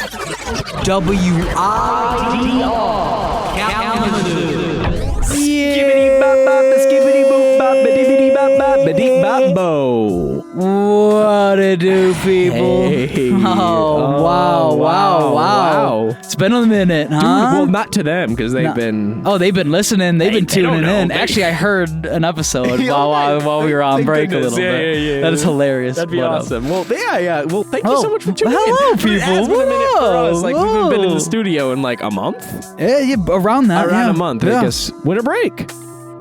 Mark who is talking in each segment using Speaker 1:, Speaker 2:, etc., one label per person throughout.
Speaker 1: WIDR. What it do, people?
Speaker 2: Hey.
Speaker 1: Wow. It's been a minute, huh?
Speaker 2: Dude, well, not to them, because they've been...
Speaker 1: Oh, they've been listening. They've been tuning in.
Speaker 2: They-
Speaker 1: Actually, I heard an episode while we were on
Speaker 2: Thank
Speaker 1: break
Speaker 2: goodness.
Speaker 1: a little bit.
Speaker 2: Yeah.
Speaker 1: That is hilarious.
Speaker 2: That'd be
Speaker 1: But,
Speaker 2: awesome. Well, yeah. Well, thank you so much for tuning in.
Speaker 1: hello, people.
Speaker 2: It has been a minute for us. Like, we've been in
Speaker 1: Whoa.
Speaker 2: the studio in like a month?
Speaker 1: Yeah, around that.
Speaker 2: Around
Speaker 1: yeah.
Speaker 2: a month.
Speaker 1: Yeah.
Speaker 2: I guess. Winter break.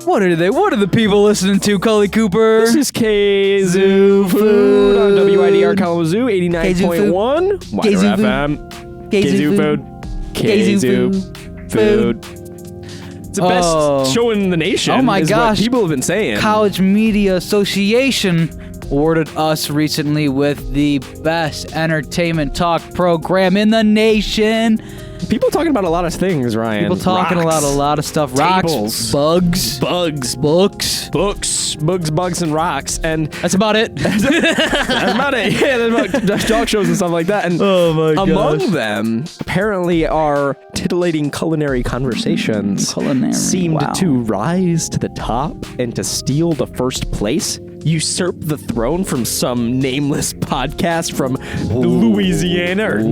Speaker 1: What are the people listening to, Cully Cooper?
Speaker 2: This is Kzoo Food on WIDR Kalamazoo 89.1 WIDR FM. Kzoo Food. Kzoo Food. It's the best show in the nation.
Speaker 1: Oh my
Speaker 2: is
Speaker 1: gosh.
Speaker 2: What people have been saying.
Speaker 1: College Media Association awarded us recently with the best entertainment talk program in the nation.
Speaker 2: People talking about a lot of things, Ryan.
Speaker 1: People talking
Speaker 2: Rocks,
Speaker 1: about a lot of stuff.
Speaker 2: tables,
Speaker 1: Rocks,
Speaker 2: bugs,
Speaker 1: books.
Speaker 2: bugs, and rocks, and
Speaker 1: That's about it.
Speaker 2: that's about it. Yeah, there's about dog shows and stuff like that. And
Speaker 1: Oh my
Speaker 2: among them, apparently, our titillating culinary conversations seemed to rise to the top and to steal the first place. Usurp the throne from some nameless podcast from Louisiana or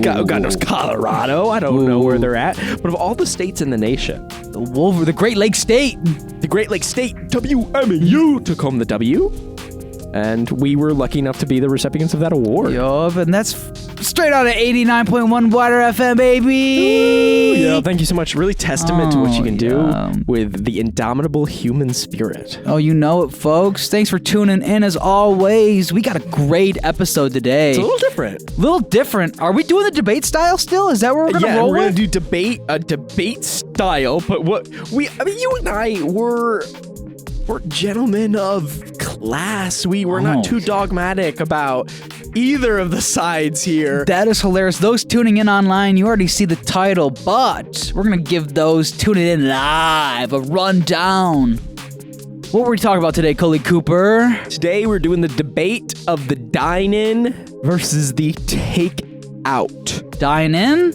Speaker 2: God knows Colorado. I don't know where they're at. But of all the states in the nation,
Speaker 1: the Great Lakes State.
Speaker 2: the Great Lakes State, WMU, took home the W. And we were lucky enough to be the recipients of that award.
Speaker 1: Yup, and that's straight out of 89.1 WIDR FM, baby.
Speaker 2: Yeah, thank you so much. Really testament to what you can do
Speaker 1: yeah.
Speaker 2: with the indomitable human spirit.
Speaker 1: Oh, you know it, folks. Thanks for tuning in as always. We got a great epised today.
Speaker 2: It's a little different.
Speaker 1: Are we doing the debate style still? Is that what we're gonna roll
Speaker 2: we're
Speaker 1: with?
Speaker 2: gonna do debate style. But you and I we're gentlemen of class. We're not too dogmatic about either of the sides here.
Speaker 1: That is hilarious. Those tuning in online, you already see the title, but we're gonna give those tuning in live a rundown. What were we talking about today, Cully Cooper?
Speaker 2: Today we're doing the debate of the Dine-in versus the Takeout.
Speaker 1: Dine-in,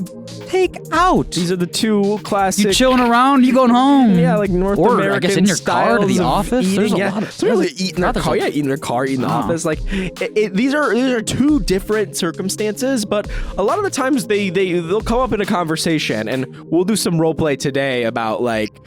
Speaker 1: Takeout.
Speaker 2: These are the two classic.
Speaker 1: You chilling around? You going home?
Speaker 2: Yeah, like North
Speaker 1: or,
Speaker 2: American
Speaker 1: I guess in your car to the
Speaker 2: styles of
Speaker 1: office.
Speaker 2: eating.
Speaker 1: There's a
Speaker 2: Yeah,
Speaker 1: lot of
Speaker 2: some really eat in their car. Yeah, eat in their car, eat in the office. Like these are two different circumstances, but a lot of the times they'll come up in a conversation, and we'll do some role play today about like.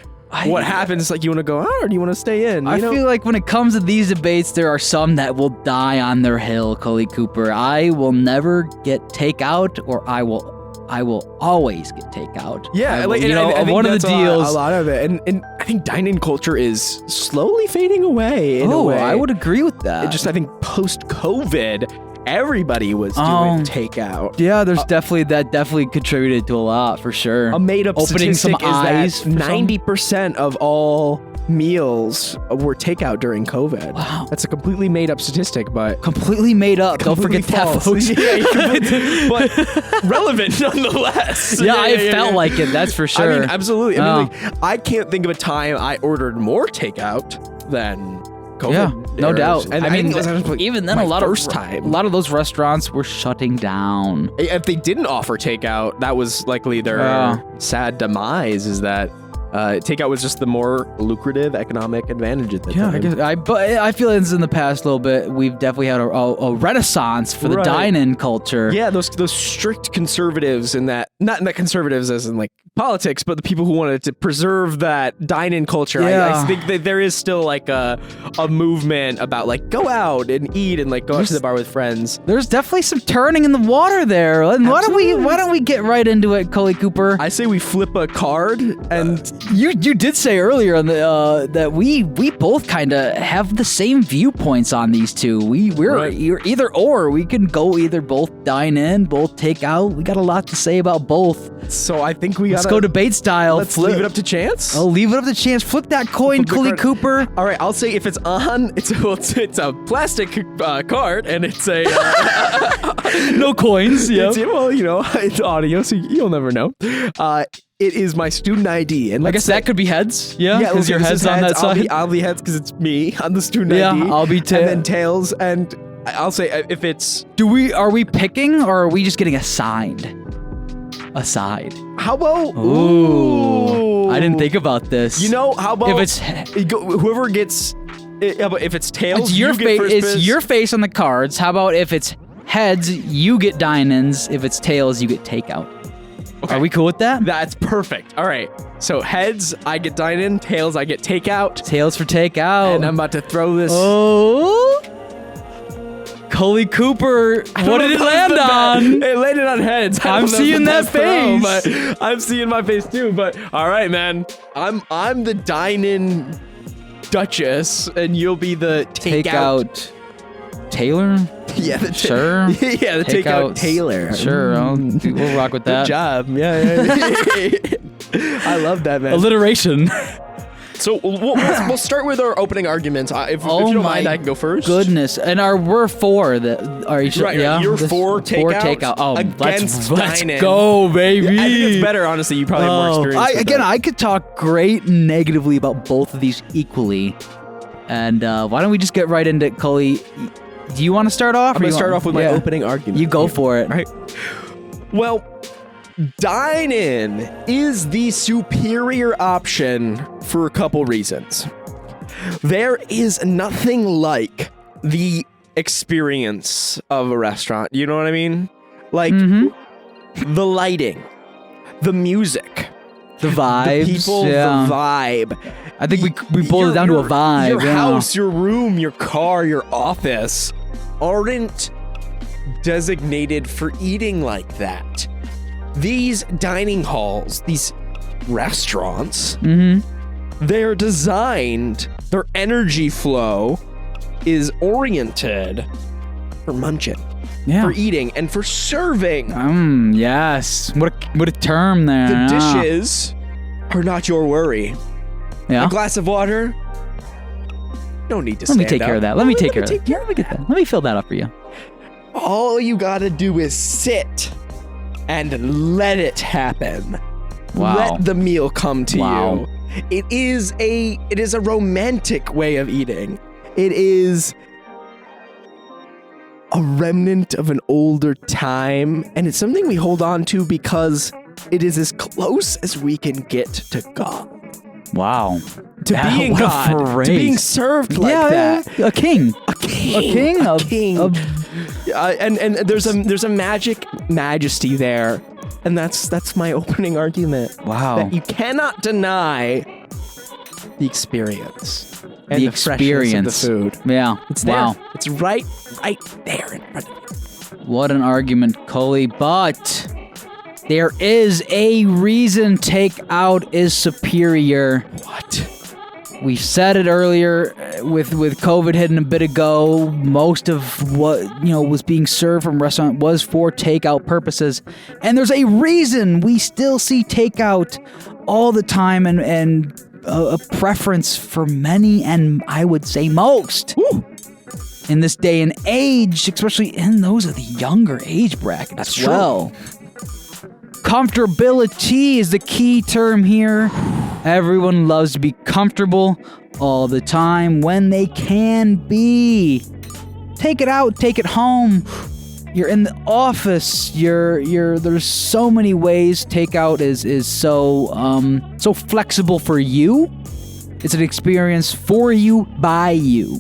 Speaker 2: What happens? Like, you want to go out or do you want to stay in?
Speaker 1: I feel like when it comes to these debates, there are some that will die on their hill, Cully Cooper. I will never get takeout, or I will always get takeout.
Speaker 2: Yeah,
Speaker 1: I think
Speaker 2: one
Speaker 1: of the deals.
Speaker 2: A lot of it, and I think dine-in culture is slowly fading away. In a way.
Speaker 1: I would agree with that.
Speaker 2: I think post-COVID, everybody was doing takeout.
Speaker 1: Yeah, there's definitely contributed to a lot for sure.
Speaker 2: A made-up
Speaker 1: Opening
Speaker 2: statistic
Speaker 1: some eyes
Speaker 2: is that 90% of all meals were takeout during COVID.
Speaker 1: Wow.
Speaker 2: That's a completely made-up statistic, but
Speaker 1: completely made up. Don't
Speaker 2: completely
Speaker 1: forget that,
Speaker 2: false.
Speaker 1: folks.
Speaker 2: Yeah, but relevant nonetheless.
Speaker 1: Yeah, I felt like it. That's for sure.
Speaker 2: I mean, absolutely. I mean, I can't think of a time I ordered more takeout than COVID.
Speaker 1: Yeah, no doubt.
Speaker 2: And
Speaker 1: I mean,
Speaker 2: think it was actually
Speaker 1: even then,
Speaker 2: my
Speaker 1: a lot of those restaurants were shutting down.
Speaker 2: If they didn't offer takeout, that was likely their sad demise. Is that takeout was just the more lucrative economic advantage at the time.
Speaker 1: But I feel it's in the past little bit. We've definitely had a renaissance for the dine-in culture.
Speaker 2: Yeah, those strict conservatives in that, not in that conservatives as in like politics, but the people who wanted to preserve that dine-in culture. I think that there is still like a movement about like go out and eat and like go out to the bar with friends.
Speaker 1: There's definitely some turning in the water there. And why don't we get right into it, Cully Cooper?
Speaker 2: I say we flip a card and.
Speaker 1: You did say earlier on that we both kind of have the same viewpoints on these two. We're either or. We can go either both dine in, both take out. We got a lot to say about both.
Speaker 2: So I think let's
Speaker 1: go debate style.
Speaker 2: Let's leave it up to chance.
Speaker 1: I'll leave it up to chance. Flip that coin, Cully Cooper.
Speaker 2: All right, I'll say if it's on, it's a plastic card and it's a
Speaker 1: no coins. Yeah.
Speaker 2: Well, it's audio, so you'll never know. It is my student ID, and
Speaker 1: I guess that could be heads. Yeah, because your head's on that side.
Speaker 2: I'll be heads because it's me on the student ID.
Speaker 1: Yeah, I'll be tails.
Speaker 2: And then tails, and I'll say if it's.
Speaker 1: Are we picking or are we just getting assigned? aside.
Speaker 2: How about?
Speaker 1: Ooh. I didn't think about this.
Speaker 2: You know, how about
Speaker 1: if it's
Speaker 2: whoever gets? If it's tails,
Speaker 1: it's your
Speaker 2: you get first
Speaker 1: it's
Speaker 2: piss.
Speaker 1: your face on the cards. How about if it's heads, you get dine-ins. If it's tails, you get takeout. Okay. Are we cool with that?
Speaker 2: That's perfect. All right. So heads, I get dine-in. Tails, I get takeout.
Speaker 1: Tails for takeout.
Speaker 2: And I'm about to throw this.
Speaker 1: Oh. Cully Cooper, what did it land on?
Speaker 2: It landed on heads.
Speaker 1: I'm seeing that face.
Speaker 2: I'm seeing my face too. But all right, man. I'm the dine-in Duchess, and you'll be the takeout
Speaker 1: Taylor.
Speaker 2: Yeah,
Speaker 1: sure.
Speaker 2: Yeah, the takeout Taylor.
Speaker 1: Sure, we'll rock with that.
Speaker 2: Good job. Yeah. I love that, man.
Speaker 1: Alliteration.
Speaker 2: So we'll start with our opening arguments. If you don't mind, I can go first.
Speaker 1: Goodness, and we're four. Are you sure?
Speaker 2: Right,
Speaker 1: yeah,
Speaker 2: you're four takeout.
Speaker 1: Oh,
Speaker 2: against
Speaker 1: let's
Speaker 2: dine-in.
Speaker 1: go, baby.
Speaker 2: I think it's better, honestly. You probably have more experience.
Speaker 1: I could talk great and negatively about both of these equally. And why don't we just get right into it, Cully? Do you want to start off?
Speaker 2: I'm going to start off with my opening argument.
Speaker 1: You go for it.
Speaker 2: All right. Well, dine-in is the superior option for a couple reasons. There is nothing like the experience of a restaurant. You know what I mean? Like the lighting, the music,
Speaker 1: the vibes,
Speaker 2: the people, the vibe.
Speaker 1: I think we boiled it down to a vibe.
Speaker 2: Your house, your room, your car, your office aren't designated for eating like that. These dining halls, these restaurants, they're designed, their energy flow is oriented for munching, for eating, and for serving.
Speaker 1: Yes. What a term there.
Speaker 2: The dishes are not your worry.
Speaker 1: Yeah.
Speaker 2: A glass of water, no need to stand
Speaker 1: Let me take care of that. Let me take care of that.
Speaker 2: Let me get that.
Speaker 1: Let me fill that up for you.
Speaker 2: All you gotta do is sit and let it happen.
Speaker 1: Wow.
Speaker 2: Let the meal come to you. It is a romantic way of eating. It is a remnant of an older time, and it's something we hold on to because it is as close as we can get to God.
Speaker 1: Wow.
Speaker 2: To being God. To being served like that.
Speaker 1: A king.
Speaker 2: And there's a majesty there. And that's my opening argument.
Speaker 1: Wow.
Speaker 2: That you cannot deny the experience. And
Speaker 1: the
Speaker 2: experience of the food.
Speaker 1: Yeah.
Speaker 2: It's there.
Speaker 1: Wow.
Speaker 2: It's right there in front of you.
Speaker 1: What an argument, Cully. But there is a reason takeout is superior.
Speaker 2: What?
Speaker 1: We said it earlier with COVID hitting a bit ago. Most of what was being served from restaurant was for takeout purposes, and there's a reason we still see takeout all the time, and a preference for many, and I would say most.
Speaker 2: Woo.
Speaker 1: In this day and age, especially in those of the younger age bracket as well. Comfortability is the key term here. Everyone loves to be comfortable all the time when they can be. Take it out, take it home. You're in the office. There's so many ways takeout is so flexible for you. It's an experience for you, by you.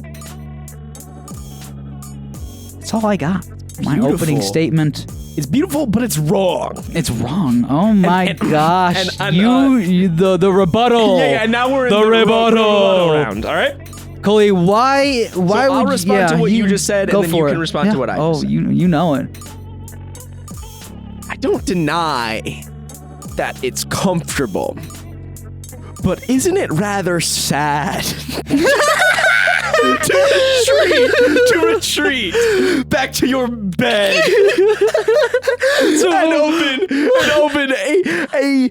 Speaker 1: That's all I got. My opening statement.
Speaker 2: It's beautiful, but it's wrong.
Speaker 1: It's wrong. Oh my gosh! The rebuttal.
Speaker 2: Yeah. Now we're in
Speaker 1: the rebuttal
Speaker 2: round. All right,
Speaker 1: Cully. Why
Speaker 2: would I'll respond to what you just said, and then you can respond to what I just said.
Speaker 1: You know it.
Speaker 2: I don't deny that it's comfortable, but isn't it rather sad? To retreat back to your bed and open a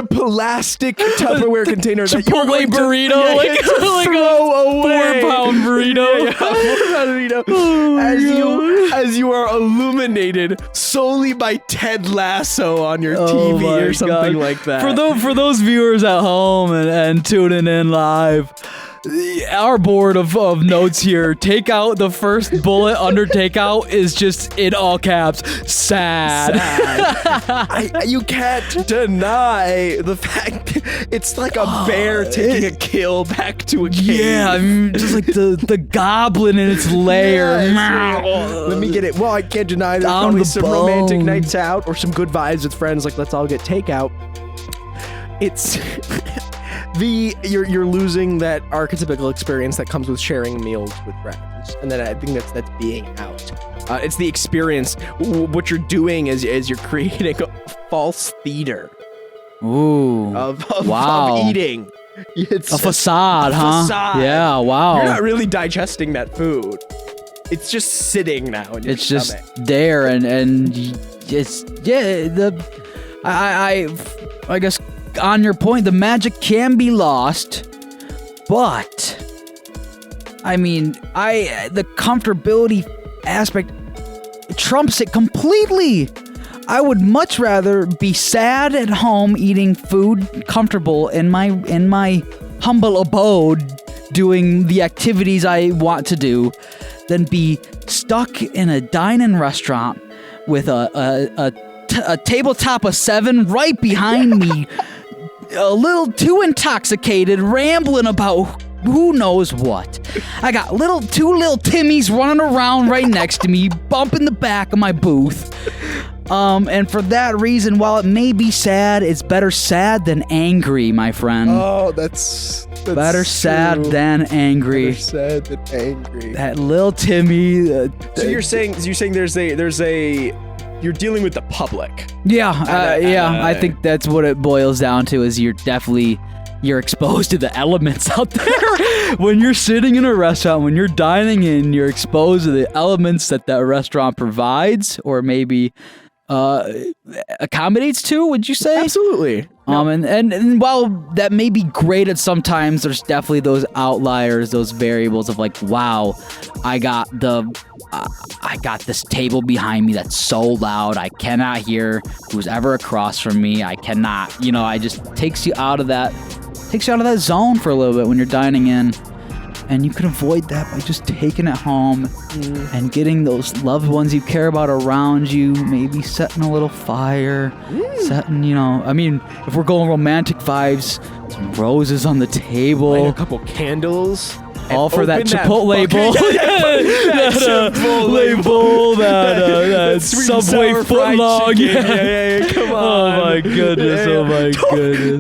Speaker 2: plastic Tupperware container that you're going
Speaker 1: burrito, like
Speaker 2: throw away.
Speaker 1: 4-pound burrito.
Speaker 2: Yeah, 4-pound burrito. As you are illuminated solely by Ted Lasso on your TV or something like that.
Speaker 1: For those viewers at home and tuning in live, our board of notes here, takeout, the first bullet under takeout is just in all caps, sad.
Speaker 2: You can't deny the fact it's like a bear taking a kill back to a cave.
Speaker 1: Yeah, I mean, just like the goblin in its lair.
Speaker 2: Let me get it. Well, I can't deny there's
Speaker 1: Down
Speaker 2: probably
Speaker 1: the
Speaker 2: some
Speaker 1: bone.
Speaker 2: romantic nights out or some good vibes with friends, like let's all get takeout. It's you're losing that archetypical experience that comes with sharing meals with friends, and then I think that's being out. It's the experience. What you're doing is you're creating a false theater.
Speaker 1: Ooh.
Speaker 2: Of eating. It's
Speaker 1: a facade, huh?
Speaker 2: Facade.
Speaker 1: Yeah, wow.
Speaker 2: You're not really digesting that food. It's just sitting now in your stomach.
Speaker 1: Just there, and it's I guess on your point, the magic can be lost, but I mean, the comfortability aspect trumps it completely. I would much rather be sad at home eating food comfortable in my humble abode doing the activities I want to do than be stuck in a dine-in restaurant with a tabletop of 7 right behind me, a little too intoxicated, rambling about who knows what. I got two little Timmies running around right next to me, bumping the back of my booth. And for that reason, while it may be sad, it's better sad than angry, my friend.
Speaker 2: Oh, that's
Speaker 1: better
Speaker 2: true.
Speaker 1: Sad than angry.
Speaker 2: Better sad than angry.
Speaker 1: That little Timmy.
Speaker 2: So you're saying there's a you're dealing with the public.
Speaker 1: Yeah, I think that's what it boils down to. Is you're exposed to the elements out there. When you're sitting in a restaurant, when you're dining in, you're exposed to the elements that restaurant provides, or maybe accommodates to, would you say?
Speaker 2: Absolutely.
Speaker 1: And while that may be great at sometimes, there's definitely those outliers, those variables of like, wow, I got this table behind me that's so loud, I cannot hear who's ever across from me. I cannot, I just takes you out of that zone for a little bit when you're dining in. And you can avoid that by just taking it home and getting those loved ones you care about around you, maybe setting a little fire, setting, if we're going romantic vibes, some roses on the table.
Speaker 2: Light a couple candles.
Speaker 1: All for that Chipotle bowl. That Chipotle bowl, that Subway footlong.
Speaker 2: Yeah, come on.
Speaker 1: Oh my goodness,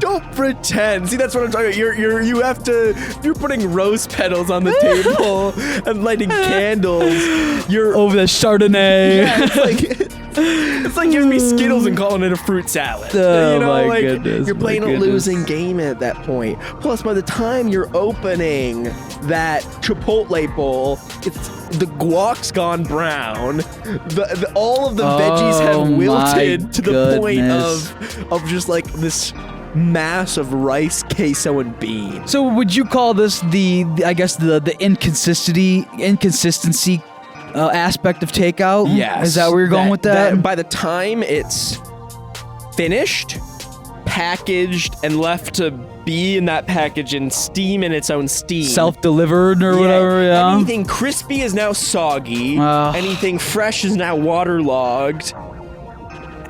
Speaker 2: Don't pretend. See, that's what I'm talking about. You have to, if you're putting rose petals on the table and lighting candles, you're
Speaker 1: over the Chardonnay.
Speaker 2: Yeah, it's like giving me Skittles and calling it a fruit salad.
Speaker 1: Oh my goodness.
Speaker 2: You're playing a losing game at that point. Plus, by the time you're opening that Chipotle bowl, the guac's gone brown. All of the veggies have wilted to the point of just like this mass of rice, queso, and beans.
Speaker 1: So would you call this the inconsistency aspect of takeout?
Speaker 2: Yes.
Speaker 1: Is that where you're going with that?
Speaker 2: By the time it's finished, packaged, and left to be in that package and steam in its own steam.
Speaker 1: Self-delivered or whatever, yeah.
Speaker 2: Anything crispy is now soggy. Anything fresh is now waterlogged.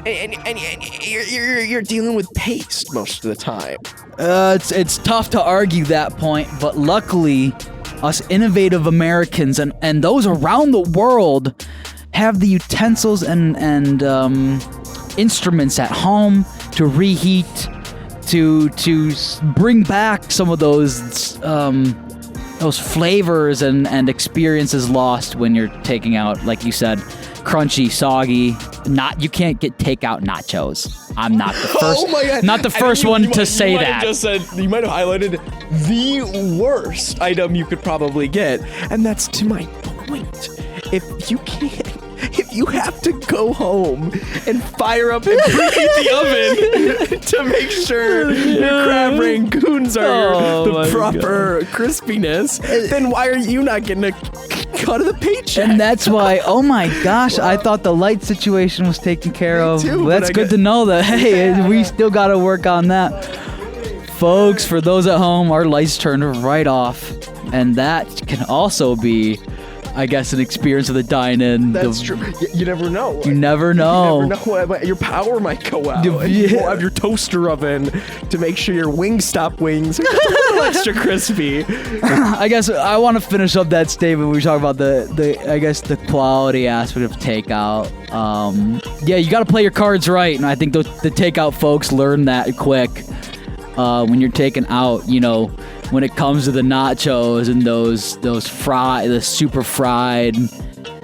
Speaker 2: And you're dealing with paste most of the time.
Speaker 1: It's tough to argue that point, but luckily, us innovative Americans and those around the world have the utensils and instruments at home to reheat, to bring back some of those flavors and experiences lost when you're taking out, like you said, crunchy, soggy. You can't get takeout nachos. I'm not the first.
Speaker 2: Oh my God.
Speaker 1: Not the first one to say that.
Speaker 2: You might have highlighted the worst item you could probably get, and that's to my point. If you have to go home and fire up and preheat the oven to make sure your crab rangoons are the proper crispiness, then why are you not getting a cut of the paycheck?
Speaker 1: And that's why, oh my gosh, I thought the light situation was taken care of.
Speaker 2: Too,
Speaker 1: that's good to know that, hey, we still got to work on that. Folks, for those at home, our lights turned right off. And that can also be, I guess, an experience of the dine-in.
Speaker 2: That's true. You never know.
Speaker 1: You never know.
Speaker 2: You never know. Your power might go out. You won't have your toaster oven to make sure your Wingstop wings are just a little extra crispy.
Speaker 1: I guess I want to finish up that statement. We talk about the quality aspect of takeout. Yeah, you got to play your cards right, and I think the takeout folks learn that quick. When you're taking out, when it comes to the nachos and the super fried,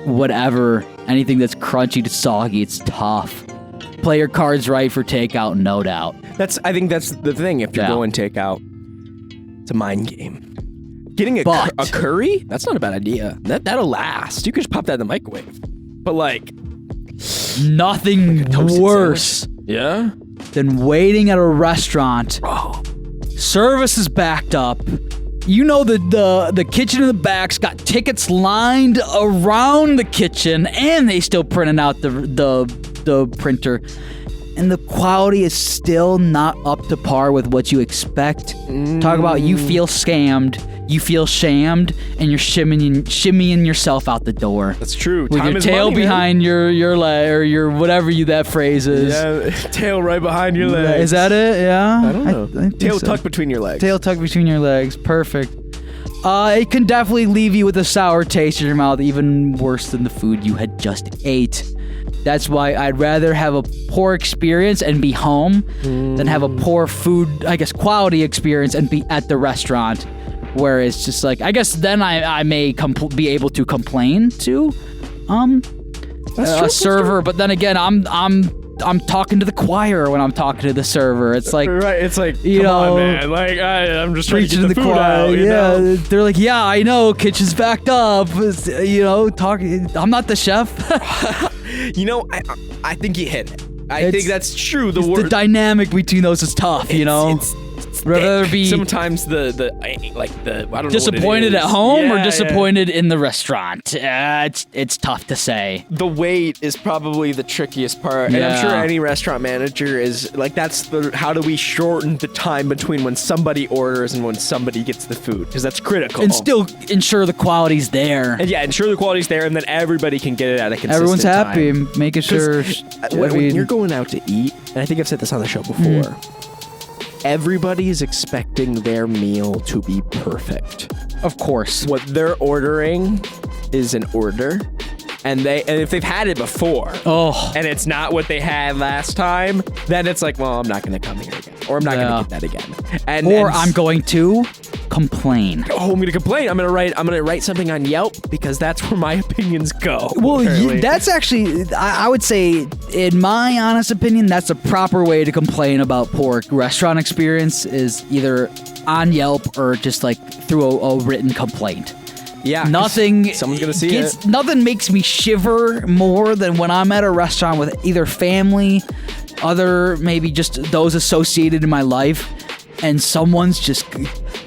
Speaker 1: whatever, anything that's crunchy to soggy, it's tough. Play your cards right for takeout, no doubt.
Speaker 2: I think that's the thing. If you're going takeout, it's a mind game. Getting a curry, that's not a bad idea. That'll last. You could just pop that in the microwave. But
Speaker 1: nothing worse.
Speaker 2: Yeah.
Speaker 1: Than waiting at a restaurant.
Speaker 2: Oh.
Speaker 1: Service is backed up. The kitchen in the back's got tickets lined around the kitchen, and they still printed out the printer. And the quality is still not up to par with what you expect. Talk about you feel scammed, you feel shamed, and you're shimmying yourself out the door.
Speaker 2: That's true.
Speaker 1: With your tail behind your leg, or your whatever that phrase is.
Speaker 2: Yeah, tail right behind your legs.
Speaker 1: Is that it? Yeah?
Speaker 2: I don't know. I tail tucked between your legs.
Speaker 1: Tail tucked between your legs. Perfect. It can definitely leave you with a sour taste in your mouth, even worse than the food you had just ate. That's why I'd rather have a poor experience and be home than have a poor food, quality experience and be at the restaurant, where it's just I guess then I may be able to complain to a server, but then again I'm talking to the choir when I'm talking to the server. It's
Speaker 2: right. It's come on, man. I'm just trying to get the food
Speaker 1: choir.
Speaker 2: out.
Speaker 1: They're like, yeah, I know, kitchen's backed up. Talking. I'm not the chef.
Speaker 2: I think you hit it. I think that's true.
Speaker 1: The dynamic between those is tough. Rather be
Speaker 2: sometimes the I don't know
Speaker 1: disappointed at home or disappointed in the restaurant. It's tough to say.
Speaker 2: The wait is probably the trickiest part, and I'm sure any restaurant manager is how do we shorten the time between when somebody orders and when somebody gets the food, because that's critical.
Speaker 1: And still ensure the quality's there.
Speaker 2: And ensure the quality's there, and then everybody can get it at a consistent
Speaker 1: Everyone's happy,
Speaker 2: time.
Speaker 1: making sure.
Speaker 2: When you're going out to eat, and I think I've said this on the show before. Everybody's expecting their meal to be perfect.
Speaker 1: Of course.
Speaker 2: What they're ordering is an order. And if they've had it before, and it's not what they had last time, then it's well, I'm not going to come here again, or I'm not going to get that again. I'm going to complain. Oh, I'm going to complain. I'm going to write something on Yelp, because that's where my opinions go.
Speaker 1: Well, that's actually, I would say, in my honest opinion, that's a proper way to complain about poor restaurant experience, is either on Yelp or just through a written complaint.
Speaker 2: Yeah,
Speaker 1: someone's gonna see it. Nothing makes me shiver more than when I'm at a restaurant with either family, maybe just those associated in my life, and someone's just,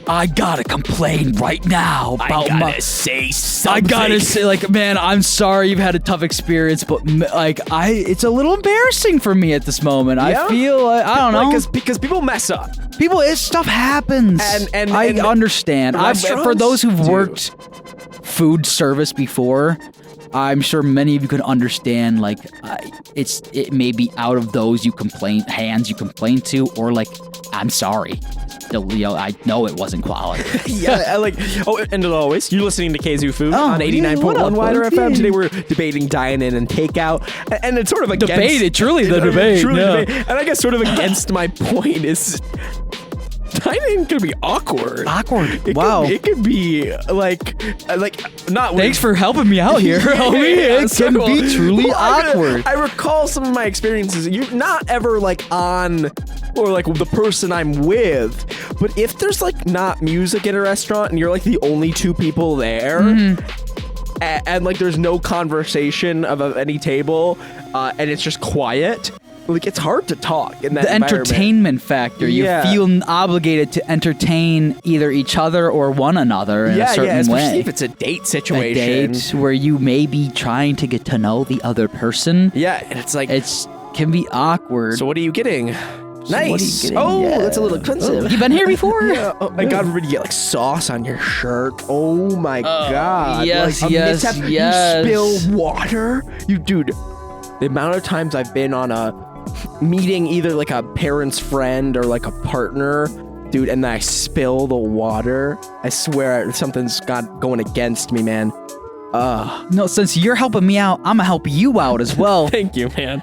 Speaker 1: I gotta complain right now about
Speaker 2: say something.
Speaker 1: I gotta say, man, I'm sorry you've had a tough experience, but it's a little embarrassing for me at this moment. I feel I don't know,
Speaker 2: because people mess up.
Speaker 1: Stuff happens, and I understand. For those who've worked food service before, I'm sure many of you can understand. It may be out of those hands you complain to, or I'm sorry. I know it wasn't quality.
Speaker 2: And as always, you're listening to Kzoo Food on 89.1 WIDR FM. Today we're debating Dine-in and Takeout, and it's sort of against...
Speaker 1: Debate, it's truly the debate.
Speaker 2: Debate. And I guess sort of against my point is... Dine-in could be awkward. It could be not.
Speaker 1: Thanks for helping me out here, homie. It can be truly awkward.
Speaker 2: I recall some of my experiences. You're not ever on, or the person I'm with. But if there's not music in a restaurant and you're the only two people there, and there's no conversation of any table, and it's just quiet. It's hard to talk in that environment.
Speaker 1: Entertainment factor. You feel obligated to entertain either each other or one another in a certain way.
Speaker 2: Especially if it's a date situation.
Speaker 1: A date where you may be trying to get to know the other person.
Speaker 2: Yeah, and it's
Speaker 1: it can be awkward.
Speaker 2: So what are you getting? Nice. That's a little expensive.
Speaker 1: You been here before?
Speaker 2: Yeah. I got everybody to get like sauce on your shirt. Oh my god.
Speaker 1: Yes,
Speaker 2: like,
Speaker 1: yes.
Speaker 2: You spill water. Dude, the amount of times I've been on a meeting, either like a parent's friend or like a partner, dude, and then I spill the water. I swear something's going against me, man.
Speaker 1: No, since you're helping me out, I'm gonna help you out as well.
Speaker 2: Thank you, man.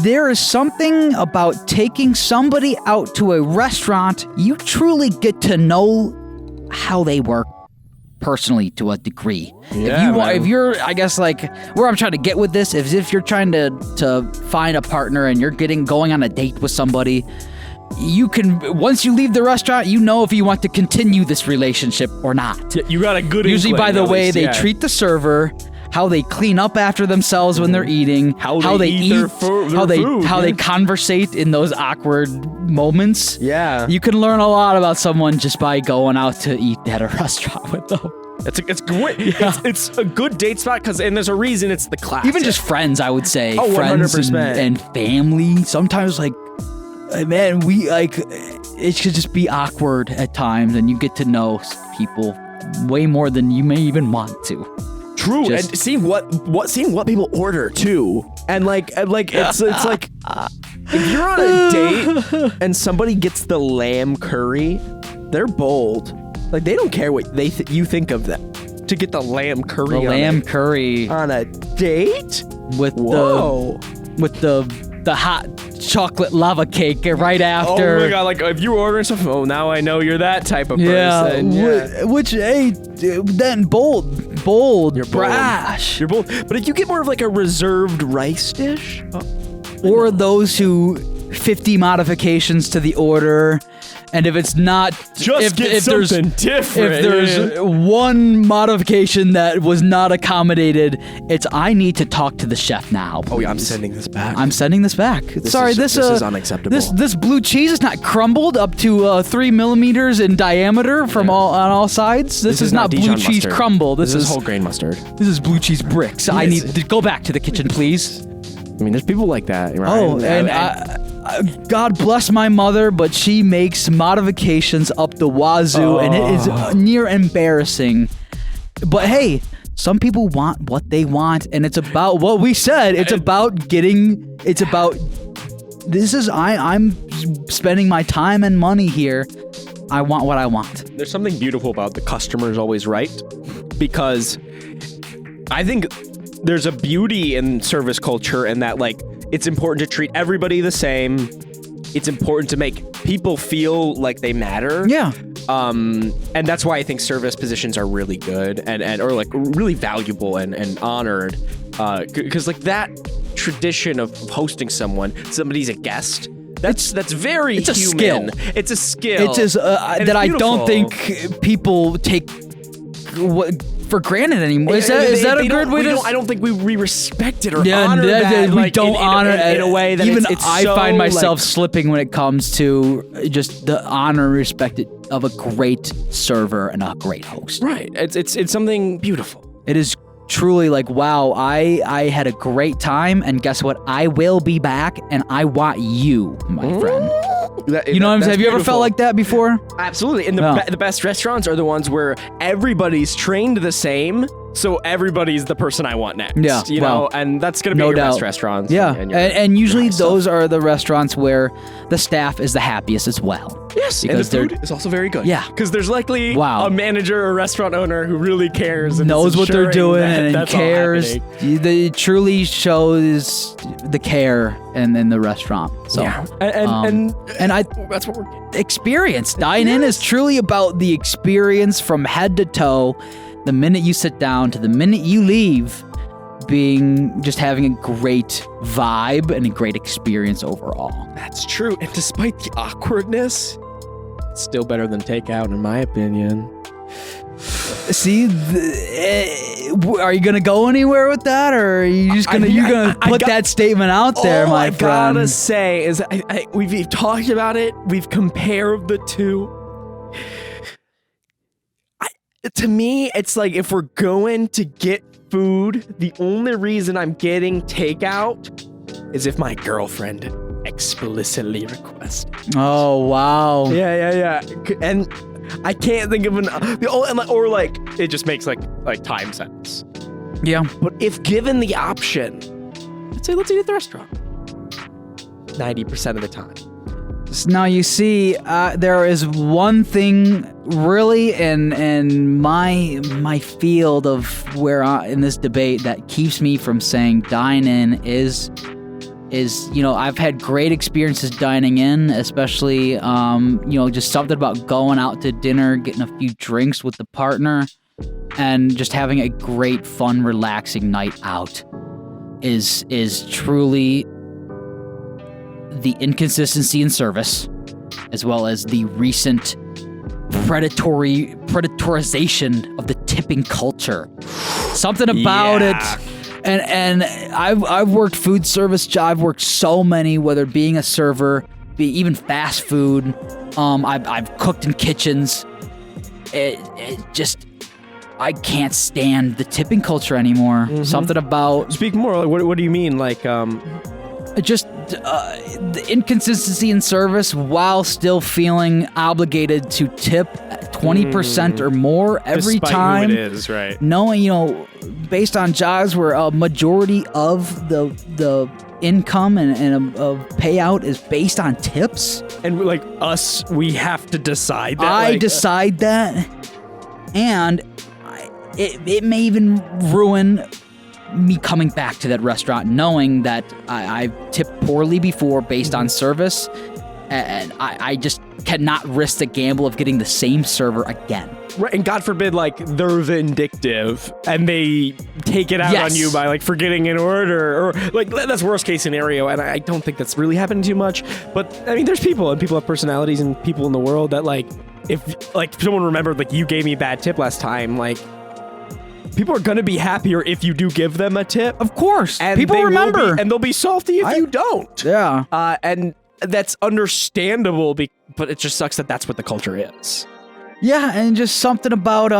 Speaker 1: There is something about taking somebody out to a restaurant. You truly get to know how they work personally to a degree.
Speaker 2: Yeah,
Speaker 1: if you're, I guess, like, where I'm trying to get with this is if you're trying to find a partner and you're going on a date with somebody, you can, once you leave the restaurant, you know if you want to continue this relationship or not.
Speaker 2: Yeah, you got a good
Speaker 1: usually by the way
Speaker 2: least,
Speaker 1: they treat the server, how they clean up after themselves when they're eating,
Speaker 2: how they eat their food,
Speaker 1: how they conversate in those awkward moments.
Speaker 2: Yeah,
Speaker 1: you can learn a lot about someone just by going out to eat at a restaurant with them.
Speaker 2: It's great. Yeah. It's a good date spot and there's a reason it's the class.
Speaker 1: Even just friends, I would say.
Speaker 2: Oh,
Speaker 1: friends
Speaker 2: 100%.
Speaker 1: And family. Sometimes, like, man, it should just be awkward at times, and you get to know people way more than you may even want to.
Speaker 2: True, and seeing what people order too, and like it's like if you're on a date and somebody gets the lamb curry, they're bold. Like they don't care what you think of them to get the lamb curry.
Speaker 1: Curry
Speaker 2: on a date
Speaker 1: with the hot chocolate lava cake right after.
Speaker 2: Oh my god! Like if you were ordering stuff, now I know you're that type of person.
Speaker 1: Yeah. Which, hey, then bold,
Speaker 2: you're
Speaker 1: brash.
Speaker 2: You're bold. But if you get more of like a reserved rice dish,
Speaker 1: or those who 50 modifications to the order. And if it's not,
Speaker 2: if something different.
Speaker 1: If there's one modification that was not accommodated, it's I need to talk to the chef now. Please.
Speaker 2: Oh yeah, I'm sending this back.
Speaker 1: Sorry, this is unacceptable. This blue cheese is not crumbled up to 3 millimeters in diameter from on all sides. This is not blue cheese crumble. This is
Speaker 2: whole grain mustard.
Speaker 1: This is blue cheese bricks. Yes. I need to go back to the kitchen, please.
Speaker 2: I mean, there's people like that, right?
Speaker 1: Oh, and God bless my mother, but she makes modifications up the wazoo, and it is near embarrassing. But hey, some people want what they want, and it's about what we said. It's about getting. It's about. I'm spending my time and money here. I want what I want.
Speaker 2: There's something beautiful about the customer's always right, because I think there's a beauty in service culture in that, like, it's important to treat everybody the same. It's important to make people feel like they matter.
Speaker 1: Yeah.
Speaker 2: And that's why I think service positions are really good and or like really valuable and honored. Because like that tradition of hosting somebody's a guest. That's very
Speaker 1: it's
Speaker 2: human.
Speaker 1: A skill.
Speaker 2: It's a skill.
Speaker 1: It's that I don't think people take for granted anymore. Is that a good way to?
Speaker 2: I don't think we respect it or honor that.
Speaker 1: We don't honor it
Speaker 2: in a way that
Speaker 1: even
Speaker 2: it's
Speaker 1: I
Speaker 2: so,
Speaker 1: find myself slipping when it comes to just the honor and respect of a great server and a great host.
Speaker 2: Right. It's something beautiful.
Speaker 1: It is truly like, wow, I had a great time, and guess what? I will be back, and I want you, my friend. You know what I'm saying? Have you ever felt like that before?
Speaker 2: Absolutely. And the best restaurants are the ones where everybody's trained the same, so everybody's the person I want next.
Speaker 1: Yeah.
Speaker 2: You know, and that's going to be your best restaurants.
Speaker 1: Yeah. And usually those are the restaurants where the staff is the happiest as well.
Speaker 2: Yes, because and the food is also very good.
Speaker 1: Yeah.
Speaker 2: Because there's likely a manager or restaurant owner who really cares and
Speaker 1: knows what they're doing and cares. They truly shows the care in the restaurant. So,
Speaker 2: yeah. And that's what we're getting.
Speaker 1: Experience. Dine-in is truly about the experience from head to toe. The minute you sit down to the minute you leave, just having a great vibe and a great experience overall.
Speaker 2: That's true. And despite the awkwardness, it's still better than takeout, in my opinion.
Speaker 1: See, are you gonna go anywhere with that, or are you just gonna put that statement out there, my friend?
Speaker 2: All I gotta say is, we've talked about it. We've compared the two. To me, it's like if we're going to get food, the only reason I'm getting takeout is if my girlfriend explicitly requested.
Speaker 1: Oh, wow.
Speaker 2: Yeah. And I can't think of or like it just makes like time sense.
Speaker 1: Yeah.
Speaker 2: But if given the option, let's eat at the restaurant. 90% of the time.
Speaker 1: Now you see, there is one thing really in my field of where in this debate that keeps me from saying dine-in is I've had great experiences dining in, especially just something about going out to dinner, getting a few drinks with the partner, and just having a great, fun, relaxing night out is truly the inconsistency in service, as well as the recent predatorization of the tipping culture. Something about it. And I've worked food service jobs. I've worked so many, whether being a server, even fast food. I've cooked in kitchens. It just, I can't stand the tipping culture anymore. Mm-hmm. Something about...
Speaker 2: Speak more. Like, what do you mean? Like,
Speaker 1: just the inconsistency in service while still feeling obligated to tip 20% or more every
Speaker 2: despite
Speaker 1: time.
Speaker 2: Who it is, right?
Speaker 1: Knowing, based on jobs where a majority of the income and payout is based on tips.
Speaker 2: And like us, we have to decide that.
Speaker 1: I decide that. And it may even ruin me coming back to that restaurant knowing that I've tipped poorly before based on service, and I just cannot risk the gamble of getting the same server again.
Speaker 2: Right, and God forbid, like, they're vindictive and they take it out on you by, like, forgetting an order, or, like, that's worst case scenario, and I don't think that's really happened too much, but, I mean, there's people, and people have personalities, and people in the world that, like, if, like, someone remembered, like, you gave me a bad tip last time, like, people are gonna be happier if you do give them a tip.
Speaker 1: Of course.
Speaker 2: And
Speaker 1: people remember.
Speaker 2: And they'll be salty if you don't.
Speaker 1: Yeah.
Speaker 2: And that's understandable, but it just sucks that that's what the culture is.
Speaker 1: Yeah, and just something about,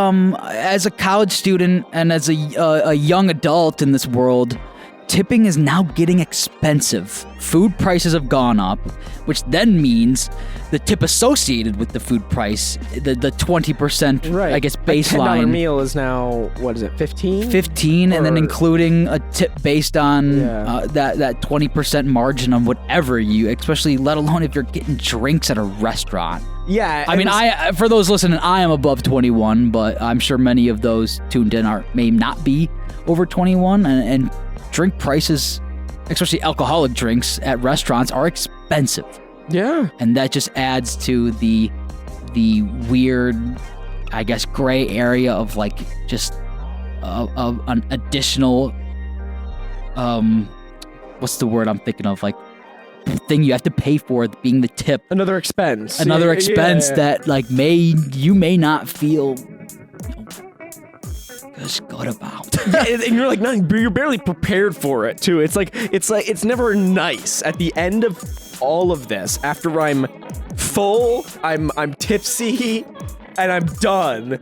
Speaker 1: as a college student and as a young adult in this world, tipping is now getting expensive. Food prices have gone up, which then means the tip associated with the food price, the 20%,
Speaker 2: right.
Speaker 1: I guess, baseline.
Speaker 2: A $10 meal is now, what is it, 15?
Speaker 1: 15, and then including a tip based on that 20% margin on whatever you, especially let alone if you're getting drinks at a restaurant.
Speaker 2: Yeah.
Speaker 1: I mean, for those listening, I am above 21, but I'm sure many of those tuned in may not be over 21, and drink prices, especially alcoholic drinks at restaurants, are expensive.
Speaker 2: Yeah.
Speaker 1: And that just adds to the weird, I guess, gray area of like just an additional, what's the word I'm thinking of? Like, thing you have to pay for being the tip.
Speaker 2: Another expense.
Speaker 1: That like you may not feel good about.
Speaker 2: And you're like, no, you're barely prepared for it too. It's it's never nice at the end of all of this. After I'm full, I'm tipsy, and I'm done.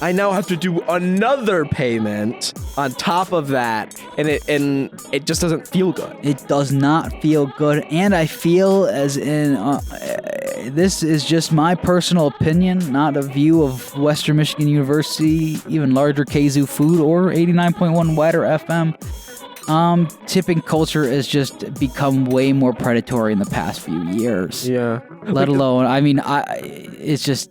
Speaker 2: I now have to do another payment on top of that, and it just doesn't feel good.
Speaker 1: It does not feel good, and I feel as in this is just my personal opinion, not a view of Western Michigan University, even larger Kzoo Food, or 89.1 WIDR FM. Tipping culture has just become way more predatory in the past few years.
Speaker 2: Yeah.
Speaker 1: Let alone, I mean, it's just...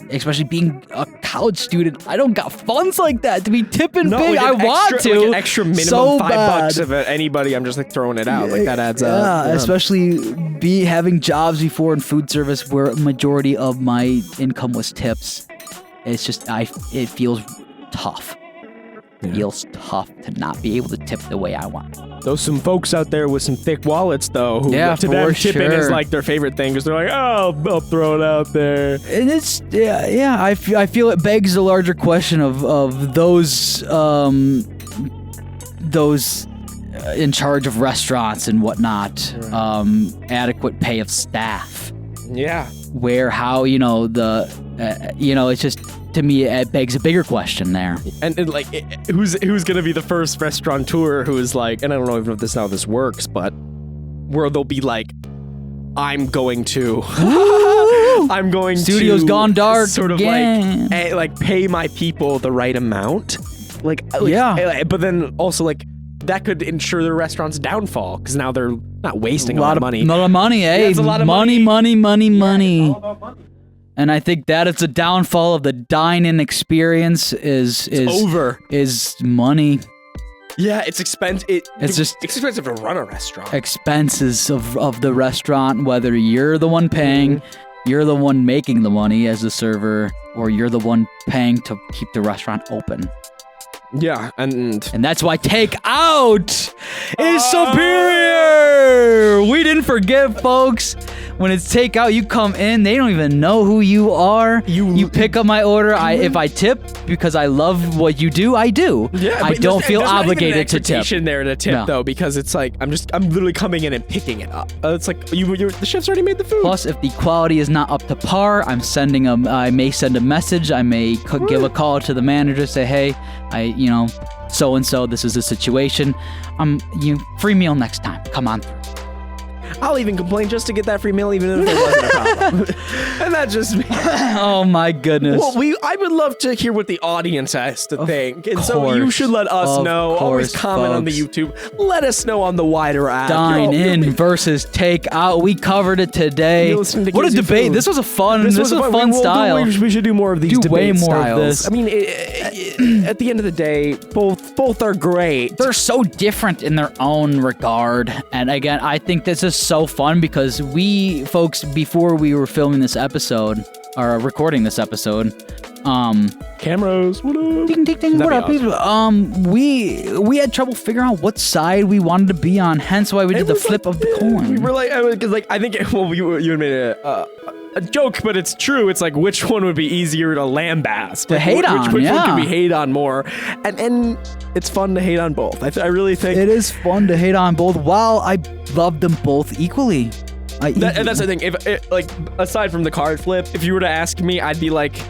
Speaker 1: Especially being a college student, I don't got funds like that to be tipping big. I want to.
Speaker 2: Like an extra minimum so $5 of anybody. I'm just like throwing it out. Like that adds up.
Speaker 1: Yeah, especially having jobs before in food service where a majority of my income was tips. It's just it feels tough. It feels tough to not be able to tip the way I want.
Speaker 2: There's some folks out there with some thick wallets, though, who
Speaker 1: to them
Speaker 2: tipping is like their favorite thing, because they're like, oh, I'll throw it out there.
Speaker 1: And it's, I feel it begs a larger question of those in charge of restaurants and whatnot, adequate pay of staff.
Speaker 2: Yeah.
Speaker 1: How, it's just... To me, it begs a bigger question there.
Speaker 2: And like, who's going to be the first restaurateur who is like, and I don't know even if this how this works, but where they'll be like, I'm going to
Speaker 1: Studio's gone dark
Speaker 2: sort of
Speaker 1: again.
Speaker 2: like pay my people the right amount. Like
Speaker 1: yeah.
Speaker 2: But then also like that could ensure the restaurant's downfall because now they're not wasting a lot of money.
Speaker 1: A lot of money, eh?
Speaker 2: Yeah, it's a lot of
Speaker 1: money.
Speaker 2: It's all about money.
Speaker 1: And I think that is the downfall of the dine-in experience is money.
Speaker 2: Yeah, it's expensive.
Speaker 1: It's
Speaker 2: expensive to run a restaurant.
Speaker 1: Expenses of the restaurant, whether you're the one paying, you're the one making the money as a server, or you're the one paying to keep the restaurant open.
Speaker 2: Yeah, and
Speaker 1: that's why takeout is superior. We didn't forget, folks. When it's takeout, you come in, they don't even know who you are. You pick up my order. If I tip because I love what you do, I do.
Speaker 2: Yeah,
Speaker 1: I don't feel obligated to tip.
Speaker 2: There to tip though, because it's like I'm literally coming in and picking it up. It's like the chef's already made the food.
Speaker 1: Plus, if the quality is not up to par, I may send a message. I may give a call to the manager, say, hey, so and so, this is the situation. Free meal next time. Come on through.
Speaker 2: I'll even complain just to get that free meal, even if it wasn't a problem. And that's just me.
Speaker 1: Oh my goodness.
Speaker 2: Well, I would love to hear what the audience has to think. And so you should let us know. Always comment on the YouTube. Let us know on the WIDR app.
Speaker 1: Dine-in versus takeout. We covered it today. What a debate. Food. This was a fun style.
Speaker 2: We should do more of these debate styles.
Speaker 1: More of this.
Speaker 2: I mean, at the end of the day, both are great.
Speaker 1: They're so different in their own regard. And again, I think this is so fun because we, folks, before we were filming this episode, or recording this episode,
Speaker 2: cameras, what up?
Speaker 1: Ding, ding, ding, what up? Awesome. We had trouble figuring out what side we wanted to be on, hence why we did the flip of the coin.
Speaker 2: We were because I think, you had made a joke, but it's true. It's like, which one would be easier to lambast?
Speaker 1: To hate on,
Speaker 2: which one can we hate on more? And it's fun to hate on both. I really think
Speaker 1: it is fun to hate on both. While I love them both equally.
Speaker 2: And that's the thing. If aside from the card flip, if you were to ask me, I'd be like,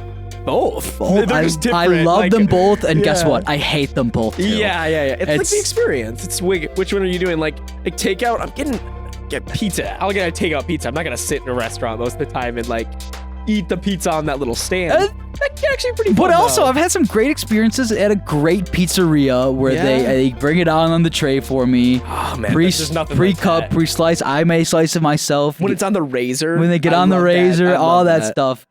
Speaker 2: both. They're just different.
Speaker 1: I love them both, and guess what? I hate them both too.
Speaker 2: Yeah. It's like the experience. It's which one are you doing? Like takeout. I'm get pizza. I'll get a takeout pizza. I'm not gonna sit in a restaurant most of the time and eat the pizza on that little stand. That's actually pretty fun.
Speaker 1: But also, I've had some great experiences at a great pizzeria where they bring it on the tray for me.
Speaker 2: Oh man,
Speaker 1: pre-cup, pre-slice. I may slice it myself.
Speaker 2: When it's on the razor.
Speaker 1: When they get on the razor, all that stuff.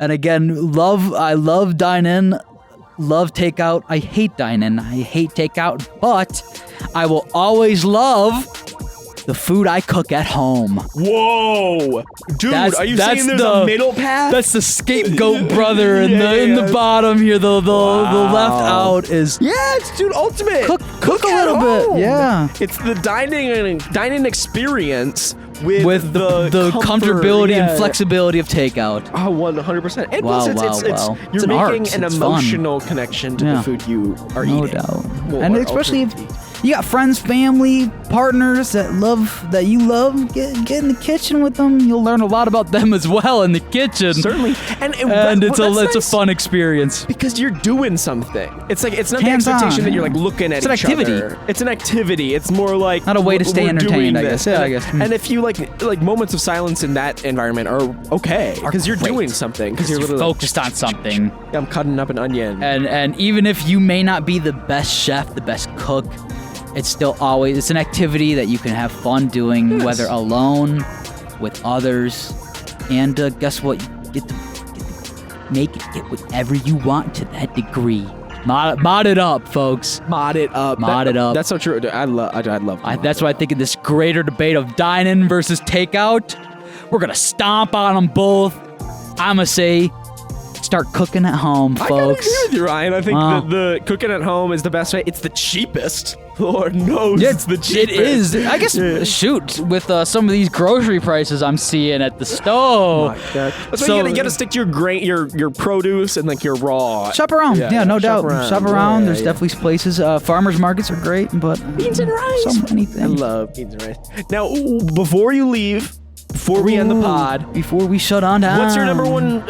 Speaker 1: And again, I love dine-in, love takeout. I hate dine-in, I hate takeout, but I will always love the food I cook at home.
Speaker 2: Whoa, dude! Are you saying there's a middle path?
Speaker 1: That's the scapegoat brother in the bottom here. The left out is
Speaker 2: it's ultimate.
Speaker 1: Cook a little bit. Yeah,
Speaker 2: it's the dining experience with the
Speaker 1: comfortability and flexibility of takeout.
Speaker 2: Oh, 100%. And
Speaker 1: plus,
Speaker 2: you're making an emotional connection to the food you are eating.
Speaker 1: No doubt. And especially if you got friends, family, partners that you love, get in the kitchen with them. You'll learn a lot about them as well in the kitchen.
Speaker 2: Certainly. And
Speaker 1: it's a fun experience.
Speaker 2: Because you're doing something. It's not the expectation that you're looking at each other. It's an activity. It's more like
Speaker 1: not a way to stay entertained, I guess. Yeah, I guess.
Speaker 2: And if you like moments of silence in that environment are okay because you're doing something, because you're literally
Speaker 1: focused on something.
Speaker 2: I'm cutting up an onion.
Speaker 1: And even if you may not be the best chef, the best cook, it's an activity that you can have fun doing, whether alone, with others, and guess what? You get to make it get whatever you want to that degree. Mod it up, folks.
Speaker 2: Mod it up. That's so true. I love.
Speaker 1: That's why I think in this greater debate of dine-in versus takeout, we're gonna stomp on them both. I'ma say, start cooking at home, folks. I gotta
Speaker 2: agree with you, Ryan. I think the cooking at home is the best way. It's the cheapest. Lord knows it's the cheapest.
Speaker 1: It is. I guess, shoot, with some of these grocery prices I'm seeing at the stove.
Speaker 2: Oh my God. That's why you gotta stick to your grain, your produce, and your raw.
Speaker 1: Shop around. Yeah, no doubt. Shop around. There's definitely places. Farmers markets are great, but
Speaker 2: beans and rice.
Speaker 1: So many things.
Speaker 2: I love beans and rice. Now, before you leave, before we end the pod,
Speaker 1: before we shut on down,
Speaker 2: what's your number one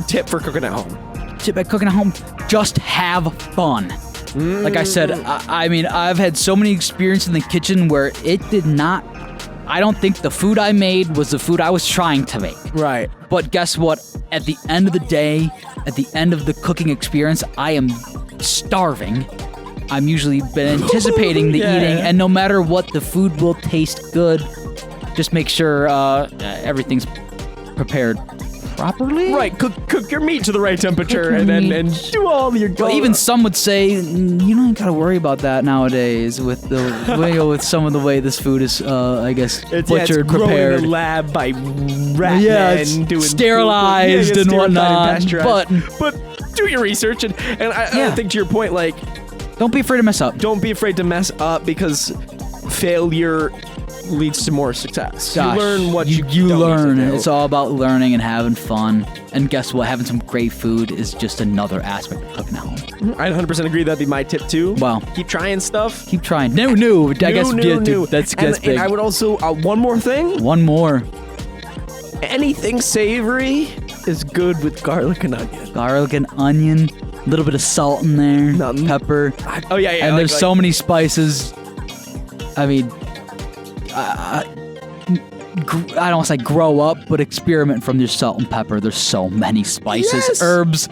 Speaker 2: tip for cooking at home?
Speaker 1: Tip at cooking at home: just have fun. Like I said, I mean, I've had so many experiences in the kitchen where it did not I don't think the food I made was the food I was trying to make.
Speaker 2: Right.
Speaker 1: But guess what? At the end of the day, at the end of the cooking experience, I am starving. I'm usually been anticipating the eating, and no matter what, the food will taste good. Just make sure everything's prepared properly.
Speaker 2: Right, cook your meat to the right temperature, and do all your.
Speaker 1: Well, even some would say you don't gotta worry about that nowadays with with some of the way this food is, I guess, butchered,
Speaker 2: it's
Speaker 1: prepared
Speaker 2: in a lab by rat men, doing
Speaker 1: sterilized and whatnot.
Speaker 2: But do your research, and I think to your point, like,
Speaker 1: don't be afraid to mess up.
Speaker 2: Don't be afraid to mess up, because failure leads to more success.
Speaker 1: Gosh,
Speaker 2: you learn what
Speaker 1: you learn.
Speaker 2: Need to do.
Speaker 1: It's all about learning and having fun. And guess what? Having some great food is just another aspect of cooking at home.
Speaker 2: I 100% agree. That'd be my tip too.
Speaker 1: Wow.
Speaker 2: Keep trying stuff.
Speaker 1: Keep trying. New. I guess
Speaker 2: new.
Speaker 1: That's big.
Speaker 2: And I would also one more thing.
Speaker 1: One more.
Speaker 2: Anything savory is good with garlic and onion.
Speaker 1: Garlic and onion. A little bit of salt in there. Pepper.
Speaker 2: Oh yeah.
Speaker 1: And there's so many spices. I mean, I don't want to say grow up, but experiment from your salt and pepper. There's so many spices, herbs,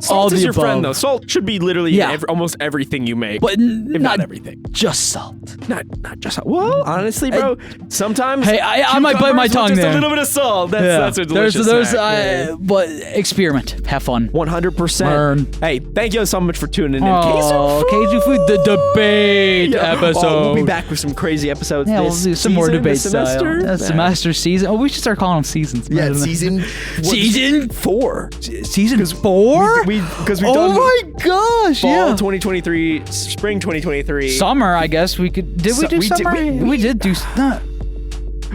Speaker 2: Salt
Speaker 1: all
Speaker 2: is
Speaker 1: the
Speaker 2: your
Speaker 1: above.
Speaker 2: friend, though. Salt should be literally almost everything you make,
Speaker 1: but
Speaker 2: not everything.
Speaker 1: Just salt.
Speaker 2: Not just salt. Well, honestly, bro, sometimes.
Speaker 1: Hey, I might bite my tongue
Speaker 2: just
Speaker 1: there.
Speaker 2: a little bit of salt. That's a delicious snack.
Speaker 1: But experiment, have fun,
Speaker 2: 100%.
Speaker 1: Learn.
Speaker 2: Hey, thank you so much for tuning in.
Speaker 1: Kzoo Food, the debate episode.
Speaker 2: We'll be back with some crazy episodes.
Speaker 1: Yeah, we'll do some more debate
Speaker 2: semester.
Speaker 1: Semester season. Oh, we should start calling them seasons.
Speaker 2: Yeah, season
Speaker 1: 4. Season 4.
Speaker 2: Because we've done.
Speaker 1: Oh my gosh!
Speaker 2: Fall 2023, spring 2023,
Speaker 1: summer. I guess we could. Did we do summer? We did do.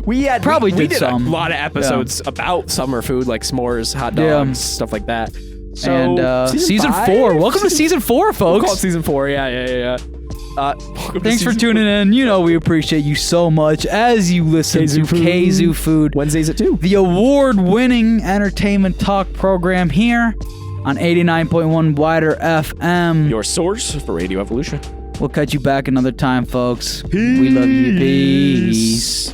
Speaker 2: We did
Speaker 1: some.
Speaker 2: a lot of episodes about summer food, like s'mores, hot dogs, stuff like that. So,
Speaker 1: and season 4. Welcome to season 4, folks.
Speaker 2: We'll call it season 4. Yeah.
Speaker 1: Thanks for tuning in. You know we appreciate you so much as you listen to Kzoo Food.
Speaker 2: Wednesdays at 2.
Speaker 1: The award-winning entertainment talk program here on 89.1 WIDR FM.
Speaker 2: Your source for Radio Evolution.
Speaker 1: We'll catch you back another time, folks. We love you. Peace.